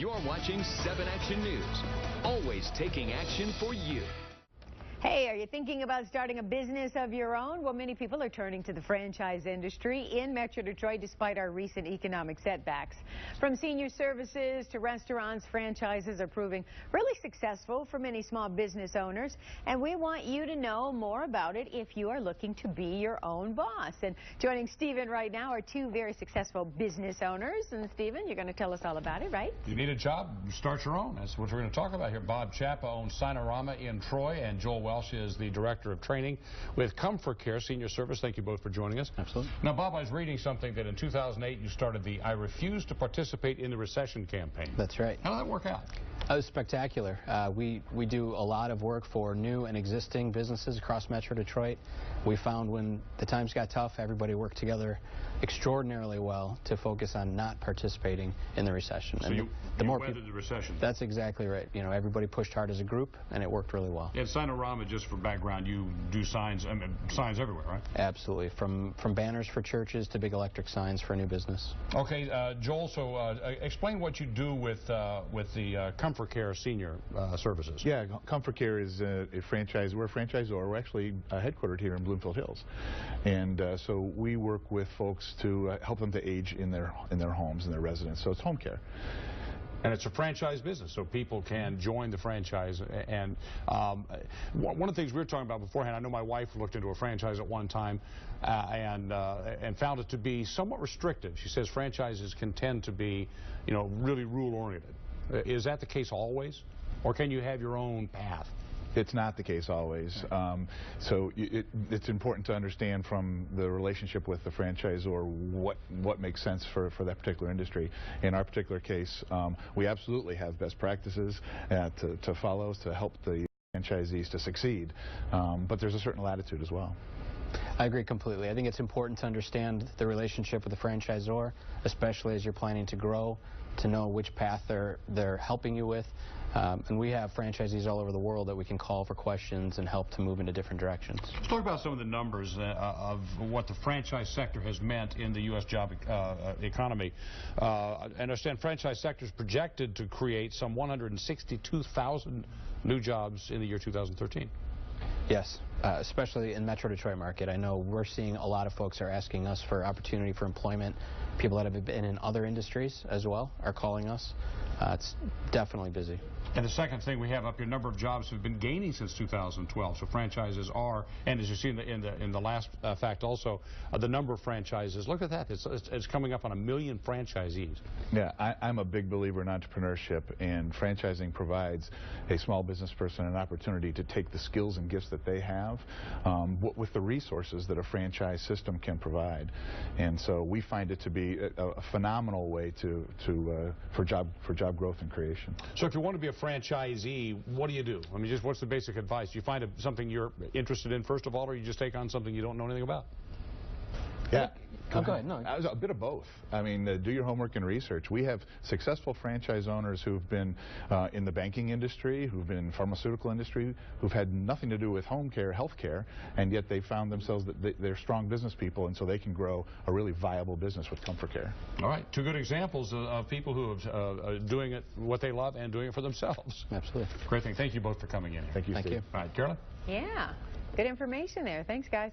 You're watching 7 Action News, always taking action for you. Hey, are you thinking about starting a business of your own? Well, many people are turning to the franchise industry in Metro Detroit despite our recent economic setbacks. From senior services to restaurants, franchises are proving really successful for many small business owners. And we want you to know more about it if you are looking to be your own boss. And joining Stephen right now are two very successful business owners. And Stephen, you're going to tell us all about it, right? You need a job, start your own. That's what we're going to talk about here. Bob Chappa owns Signarama in Troy, and Joel Welsh is the Director of Training with ComForcare Senior Service. Thank you both for joining us. Absolutely. Now, Bob, I was reading something that in 2008 you started the I Refuse to Participate in the Recession campaign. That's right. How did that work out? It was spectacular. We do a lot of work for new and existing businesses across Metro Detroit. We found when the times got tough, everybody worked together extraordinarily well to focus on not participating in the recession. So and you weathered the recession. That's exactly right. You know, everybody pushed hard as a group, and it worked really well. And Signarama, just for background, you do signs, signs everywhere, right? Absolutely, from banners for churches to big electric signs for a new business. Okay, Joel, so explain what you do with the ComForcare Senior Services. Yeah, ComForcare is a franchise. We're a franchisor. We're actually headquartered here in Bloomfield Hills, and so we work with folks to help them to age in their homes, in their residence. So it's home care. And it's a franchise business, so people can join the franchise. And one of the things we were talking about beforehand, I know my wife looked into a franchise at one time and found it to be somewhat restrictive. She says franchises can tend to be, you know, really rule-oriented. Is that the case always, or can you have your own path? It's not the case always. So it's important to understand from the relationship with the franchisor what makes sense for that particular industry. In our particular case, we absolutely have best practices to follow to help the franchisees to succeed, but there's a certain latitude as well. I agree completely. I think it's important to understand the relationship with the franchisor, especially as you're planning to grow, to know which path they're helping you with. And we have franchisees all over the world that we can call for questions and help to move into different directions. Let's talk about some of the numbers of what the franchise sector has meant in the U.S. job economy. I understand franchise sector is projected to create some 162,000 new jobs in the year 2013. Yes, especially in Metro Detroit market. I know we're seeing a lot of folks are asking us for opportunity for employment. People that have been in other industries as well are calling us. It's definitely busy. And the second thing we have up here, number of jobs have been gaining since 2012. So franchises are, and as you see in the last fact also, the number of franchises. Look at that. It's coming up on 1 million franchisees. Yeah, I'm a big believer in entrepreneurship, and franchising provides a small business person an opportunity to take the skills and gifts that they have with the resources that a franchise system can provide. And so we find it to be a phenomenal way for job growth and creation. So if you want to be a franchisee, what do? I mean, just what's the basic advice? Do you find something you're interested in first of all, or you just take on something you don't know anything about? Yeah. Go ahead. No. A bit of both. I mean, do your homework and research. We have successful franchise owners who've been in the banking industry, who've been in the pharmaceutical industry, who've had nothing to do with home care, health care, and yet they found themselves that they're strong business people, and so they can grow a really viable business with ComForcare. All right. Two good examples of people who are doing it what they love and doing it for themselves. Absolutely. Great thing. Thank you both for coming in here. Thank you, Steve. Thank you. All right, Carolyn? Yeah, good information there. Thanks, guys.